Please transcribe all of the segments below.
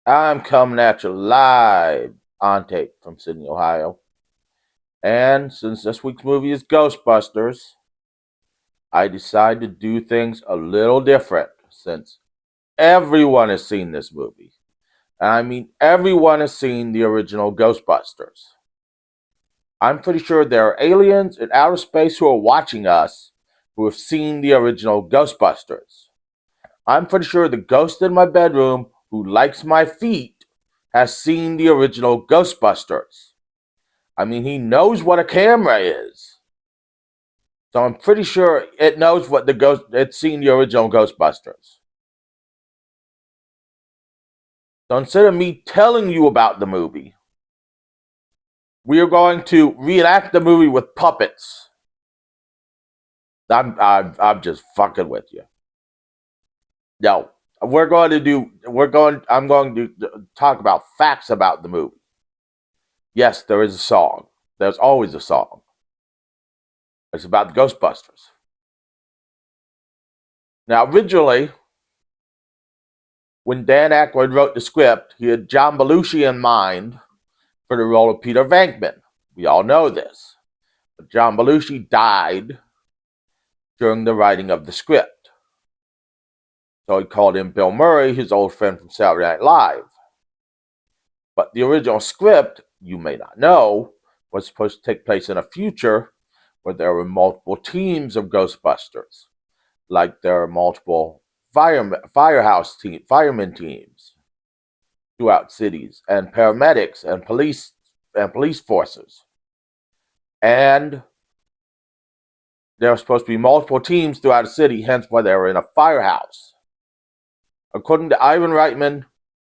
I'm coming at you live on tape from Sydney, Ohio. And since this week's movie is Ghostbusters, I decided to do things a little different since everyone has seen this movie. And I mean, everyone has seen the original Ghostbusters. I'm pretty sure there are aliens in outer space who are watching us who have seen the original Ghostbusters. I'm pretty sure the ghost in my bedroom who likes my feet has seen the original Ghostbusters. I mean, he knows what a camera is. So I'm pretty sure it knows what it's seen the original Ghostbusters. So instead of me telling you about the movie, we are going to reenact the movie with puppets. I'm just fucking with you. No, I'm going to talk about facts about the movie. Yes, there is a song. There's always a song. It's about the Ghostbusters. Now, originally, when Dan Aykroyd wrote the script, he had John Belushi in mind for the role of Peter Venkman. We all know this. But John Belushi died during the writing of the script. So he called in Bill Murray, his old friend from Saturday Night Live. But the original script, you may not know, was supposed to take place in a future where there were multiple teams of Ghostbusters. Like there are multiple firemen teams throughout cities, and paramedics and police forces. And there were supposed to be multiple teams throughout the city, hence why they were in a firehouse. According to Ivan Reitman,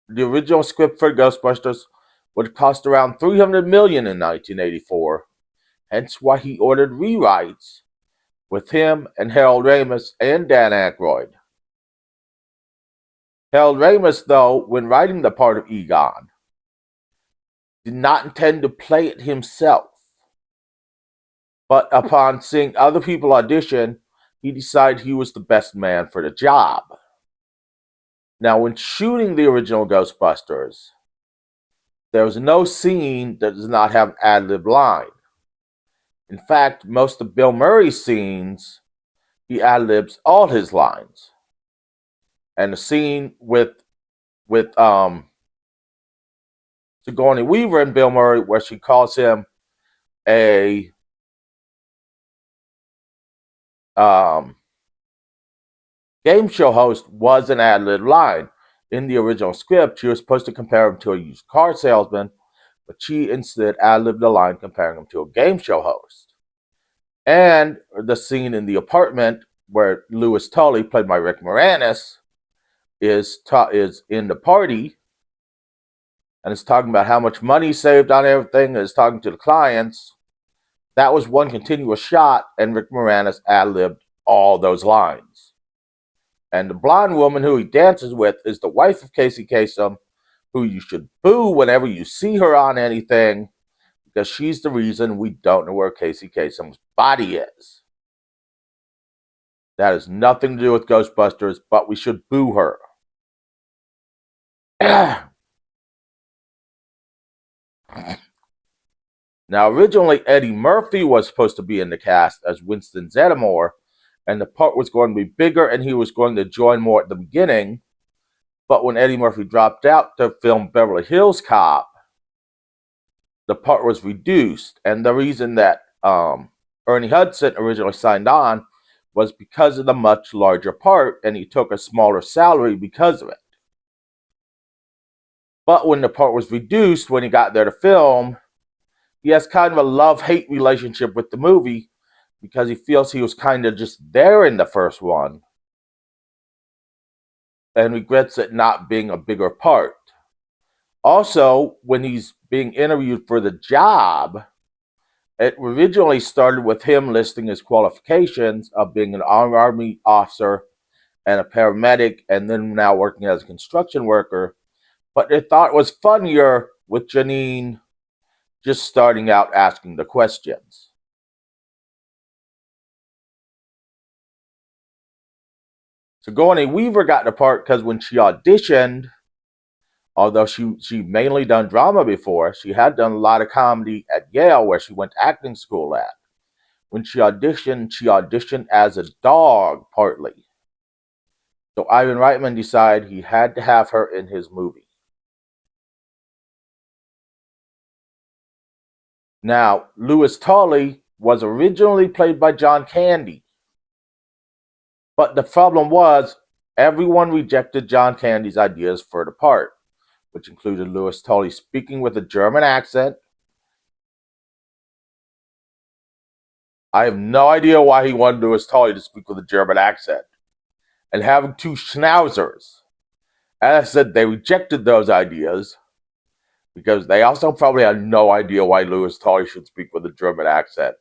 the original script for Ghostbusters would cost around $300 million in 1984, hence why he ordered rewrites with him and Harold Ramis and Dan Aykroyd. Harold Ramis, though, when writing the part of Egon, did not intend to play it himself. But upon seeing other people audition, he decided he was the best man for the job. Now, when shooting the original Ghostbusters, there was no scene that does not have an ad-lib line. In fact, most of Bill Murray's scenes, he ad-libs all his lines. And the scene with Sigourney Weaver and Bill Murray, where she calls him a game show host, was an ad-lib line. In the original script, she was supposed to compare him to a used car salesman, but she instead ad-libbed the line comparing him to a game show host. And the scene in the apartment where Louis Tully, played by Rick Moranis, is in the party and is talking about how much money he saved on everything, and is talking to the clients. That was one continuous shot, and Rick Moranis ad-libbed all those lines. And the blonde woman who he dances with is the wife of Casey Kasem, who you should boo whenever you see her on anything, because she's the reason we don't know where Casey Kasem's body is. That has nothing to do with Ghostbusters, but we should boo her. Now, originally, Eddie Murphy was supposed to be in the cast as Winston Zeddemore, and the part was going to be bigger, and he was going to join more at the beginning. But when Eddie Murphy dropped out to film Beverly Hills Cop, the part was reduced. And the reason that Ernie Hudson originally signed on was because of the much larger part, and he took a smaller salary because of it. But when the part was reduced, when he got there to film, he has kind of a love-hate relationship with the movie because he feels he was kind of just there in the first one and regrets it not being a bigger part. Also, when he's being interviewed for the job, it originally started with him listing his qualifications of being an Army officer and a paramedic, and then now working as a construction worker. But they thought it was funnier with Janine just starting out asking the questions. Sigourney Weaver got the part because when she auditioned, Although she mainly done drama before, she had done a lot of comedy at Yale, where she went to acting school at. When she auditioned as a dog partly. So Ivan Reitman decided he had to have her in his movie. Now, Louis Tully was originally played by John Candy, but the problem was everyone rejected John Candy's ideas for the part, which included Louis Tully speaking with a German accent. I have no idea why he wanted Louis Tully to speak with a German accent. And having two schnauzers. As I said, they rejected those ideas because they also probably had no idea why Louis Tully should speak with a German accent.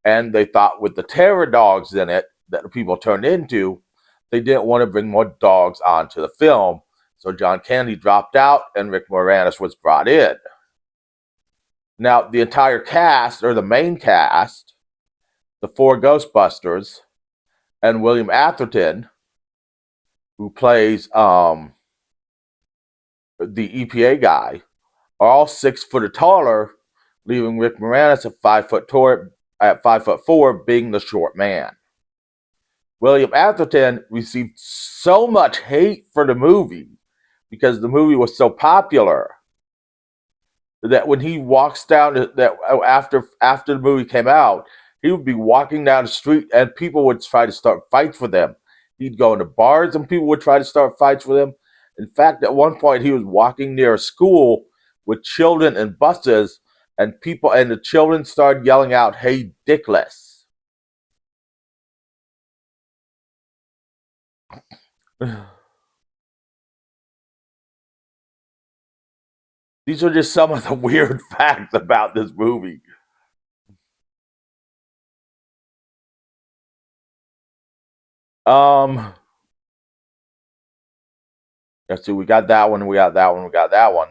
And they thought with the terror dogs in it that the people turned into, they didn't want to bring more dogs onto the film. So John Candy dropped out and Rick Moranis was brought in. Now, the entire cast, or the main cast, the four Ghostbusters, and William Atherton, who plays the EPA guy, are all 6 foot or taller, leaving Rick Moranis at 5'4", being the short man. William Atherton received so much hate for the movie because the movie was so popular that when he walks down after the movie came out, he would be walking down the street and people would try to start fights with him. He'd go into bars and people would try to start fights with him. In fact, at one point he was walking near a school with children in buses, and the children started yelling out, "Hey, Dickless." These are just some of the weird facts about this movie. Let's see, we got that one, we got that one, we got that one.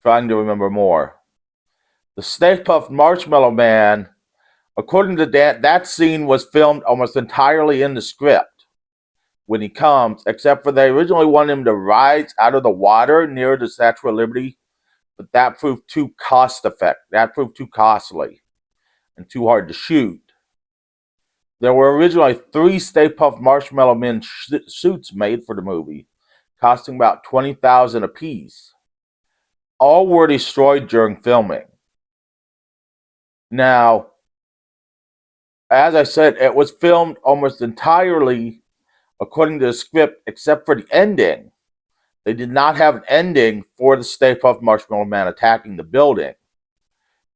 Trying to remember more. The Stay Puft Marshmallow Man, according to that scene was filmed almost entirely in the script when he comes, except for they originally wanted him to rise out of the water near the Statue of Liberty, but that proved too costly and too hard to shoot. There were originally 3 Stay Puft Marshmallow Men suits made for the movie, costing about $20,000 apiece. All were destroyed during filming. Now, as I said, it was filmed almost entirely according to the script, except for the ending. They did not have an ending for the Stay Puft Marshmallow Man attacking the building.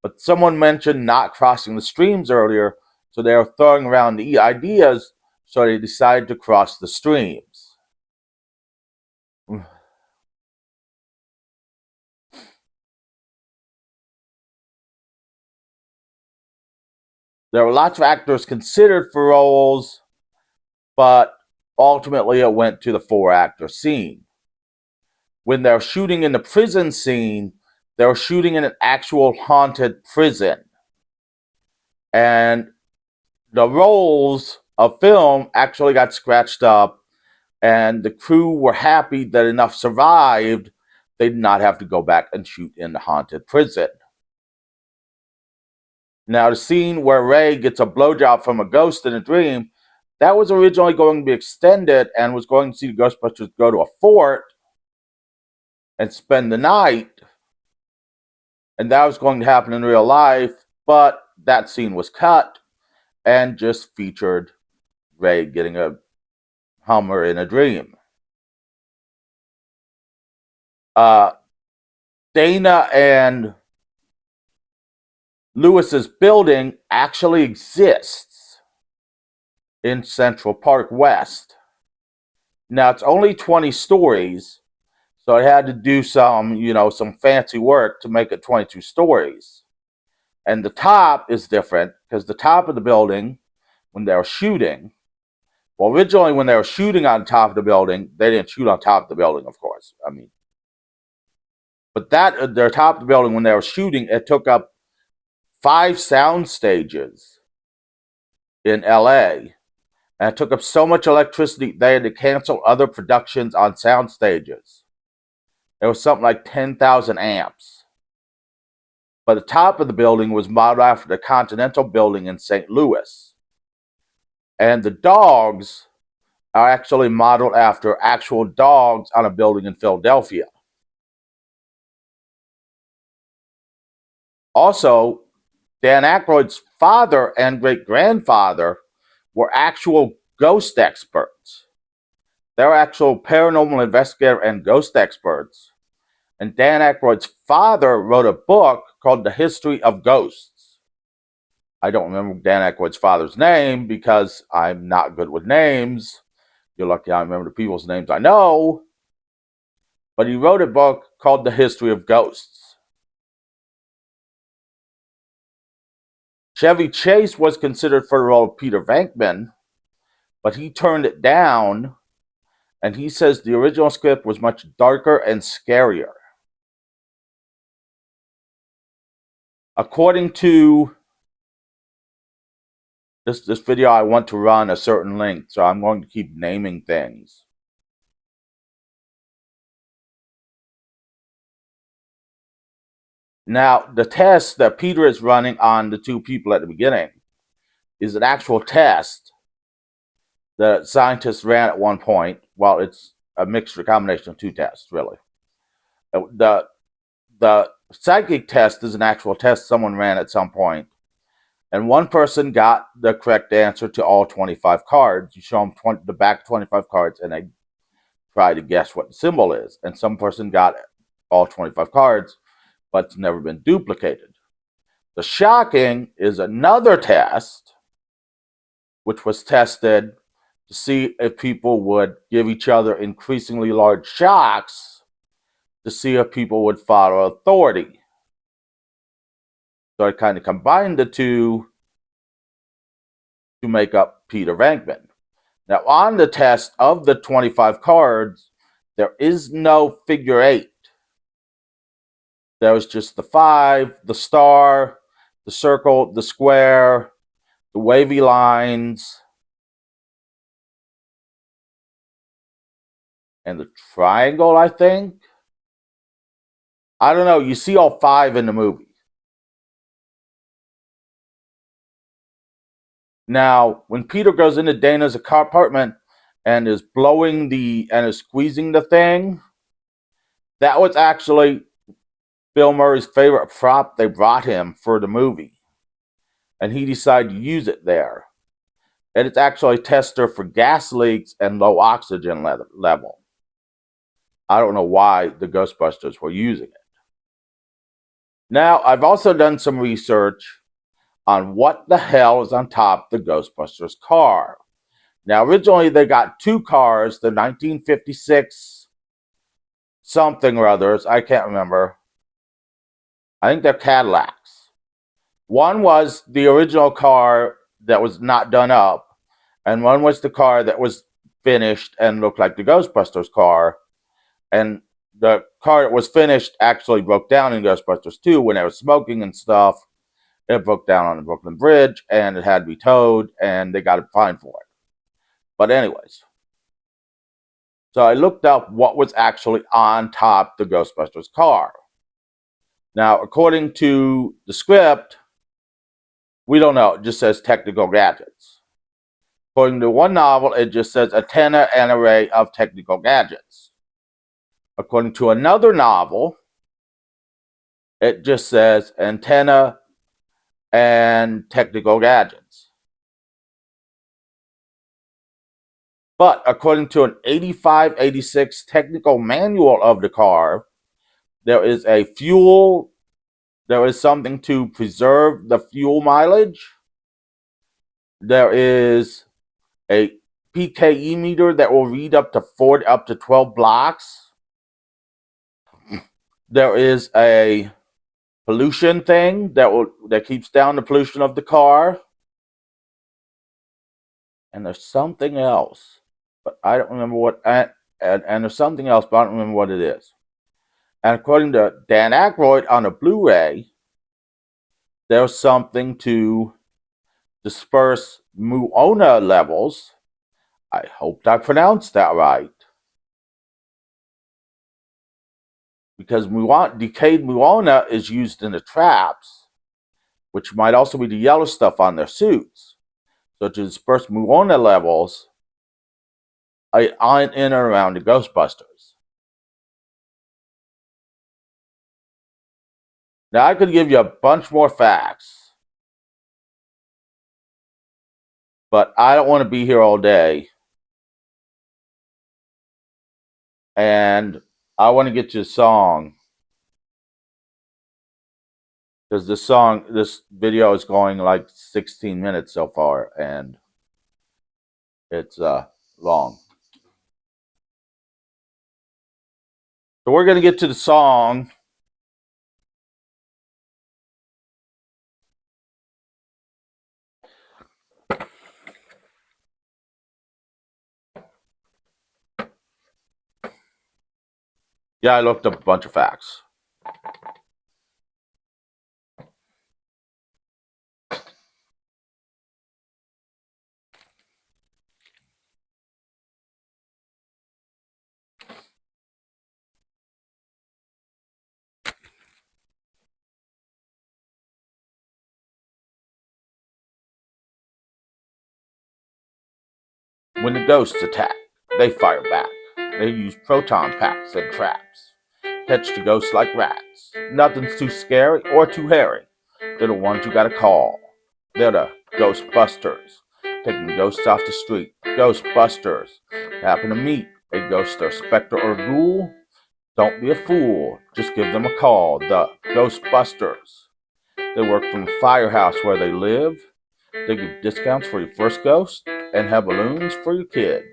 But someone mentioned not crossing the streams earlier, so they were throwing around the ideas, so they decided to cross the streams. There were lots of actors considered for roles, but ultimately it went to the 4-actor scene. When they're shooting in the prison scene, they're shooting in an actual haunted prison. And the rolls of film actually got scratched up, and the crew were happy that enough survived. They did not have to go back and shoot in the haunted prison. Now, the scene where Ray gets a blowjob from a ghost in a dream, that was originally going to be extended and was going to see the Ghostbusters go to a fort and spend the night. And that was going to happen in real life, but that scene was cut and just featured Ray getting a Hummer in a dream. Dana and Lewis's building actually exists in Central Park West. Now, it's only 20 stories, so I had to do some fancy work to make it 22 stories. And the top is different because the top of the building, when they were shooting, well, originally when they were shooting on top of the building, they didn't shoot on top of the building, of course. But their top of the building, when they were shooting, it took up 5 sound stages in LA. And it took up so much electricity, they had to cancel other productions on sound stages. It was something like 10,000 amps. But the top of the building was modeled after the Continental Building in St. Louis. And the dogs are actually modeled after actual dogs on a building in Philadelphia. Also, Dan Aykroyd's father and great-grandfather were actual ghost experts. They were actual paranormal investigator and ghost experts. And Dan Aykroyd's father wrote a book called The History of Ghosts. I don't remember Dan Aykroyd's father's name because I'm not good with names. You're lucky I remember the people's names I know. But he wrote a book called The History of Ghosts. Chevy Chase was considered for the role of Peter Venkman, but he turned it down, and he says the original script was much darker and scarier. According to this video, I want to run a certain length, so I'm going to keep naming things. Now, the test that Peter is running on the two people at the beginning is an actual test that scientists ran at one point. Well, it's a mixture combination of two tests, really. The psychic test is an actual test someone ran at some point, and one person got the correct answer to all 25 cards. You show them the back 25 cards, and they try to guess what the symbol is. And some person got all 25 cards, but it's never been duplicated. The shocking is another test, which was tested to see if people would give each other increasingly large shocks to see if people would follow authority. So I kind of combined the two to make up Peter Venkman. Now, on the test of the 25 cards, there is no figure 8. There was just the 5, the star, the circle, the square, the wavy lines, and the triangle, I think. I don't know. You see all 5 in the movie. Now, when Peter goes into Dana's apartment and is squeezing the thing, that was actually Bill Murray's favorite prop they brought him for the movie. And he decided to use it there. And it's actually a tester for gas leaks and low oxygen level. I don't know why the Ghostbusters were using it. Now, I've also done some research on what the hell is on top of the Ghostbusters car. Now, originally they got 2 cars, the 1956 something or others, I can't remember. I think they're Cadillacs. One was the original car that was not done up, and one was the car that was finished and looked like the Ghostbusters car. And the car that was finished actually broke down in Ghostbusters 2 when they were smoking and stuff. It broke down on the Brooklyn Bridge, and it had to be towed, and they got a fine for it. But anyways, so I looked up what was actually on top of the Ghostbusters car. Now, according to the script, we don't know. It just says technical gadgets. According to one novel, it just says antenna and array of technical gadgets. According to another novel, it just says antenna and technical gadgets. But according to an 85-86 technical manual of the car, there is a fuel, there is something to preserve the fuel mileage. There is a PKE meter that will read up to 12 blocks. There is a pollution thing that keeps down the pollution of the car. And there's something else, but I don't remember what. And there's something else, but I don't remember what it is. And according to Dan Aykroyd on a Blu-ray, there's something to disperse muona levels. I hope I pronounced that right. because decayed muona is used in the traps, which might also be the yellow stuff on their suits. So to disperse muona levels on in and around the Ghostbusters. Now I could give you a bunch more facts, but I don't want to be here all day. And I want to get to a song, because this video is going like 16 minutes so far, and it's long. So we're going to get to the song. Yeah, I looked up a bunch of facts. When the ghosts attack, they fire back. They use proton packs and traps. Catch the ghosts like rats. Nothing's too scary or too hairy. They're the ones you gotta call. They're the Ghostbusters. Taking ghosts off the street. Ghostbusters. Happen to meet a ghost or specter or ghoul? Don't be a fool. Just give them a call. The Ghostbusters. They work from the firehouse where they live. They give discounts for your first ghost and have balloons for your kids.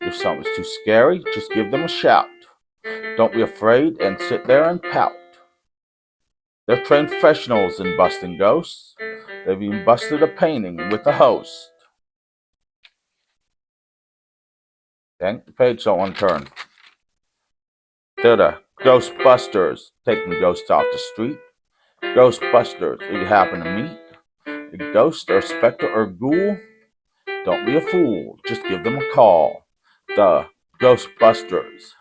If something's too scary, just give them a shout. Don't be afraid and sit there and pout. They're trained professionals in busting ghosts. They've even busted a painting with a host. Dang, the page don't want to turn. They're the Ghostbusters, taking ghosts off the street. Ghostbusters, if you happen to meet a ghost or specter or ghoul, don't be a fool, just give them a call. The Ghostbusters.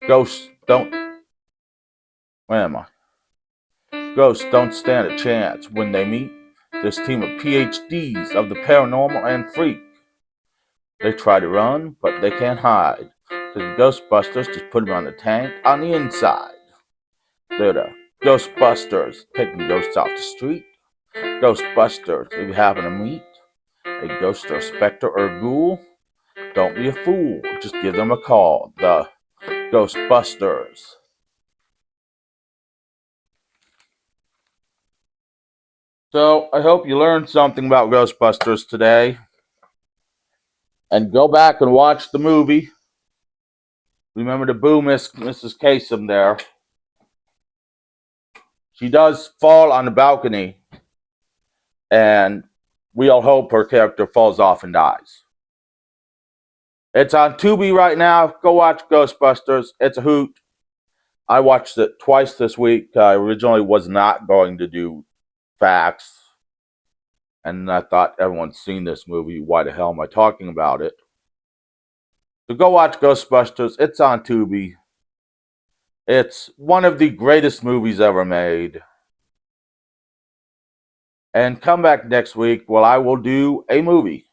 Ghosts don't... Where am I? Ghosts don't stand a chance when they meet this team of PhDs of the paranormal and freak. They try to run, but they can't hide, because the Ghostbusters just put them on the tank on the inside. They're the Ghostbusters, taking ghosts off the street. Ghostbusters, if you happen to meet a ghost or specter or ghoul, don't be a fool, just give them a call. The Ghostbusters. So, I hope you learned something about Ghostbusters today. And go back and watch the movie. Remember to boo Mrs. Kasem there. She does fall on the balcony, and we all hope her character falls off and dies. It's on Tubi right now. Go watch Ghostbusters. It's a hoot. I watched it twice this week. I originally was not going to do facts, and I thought everyone's seen this movie. Why the hell am I talking about it? So go watch Ghostbusters. It's on Tubi. It's one of the greatest movies ever made. And come back next week while I will do a movie.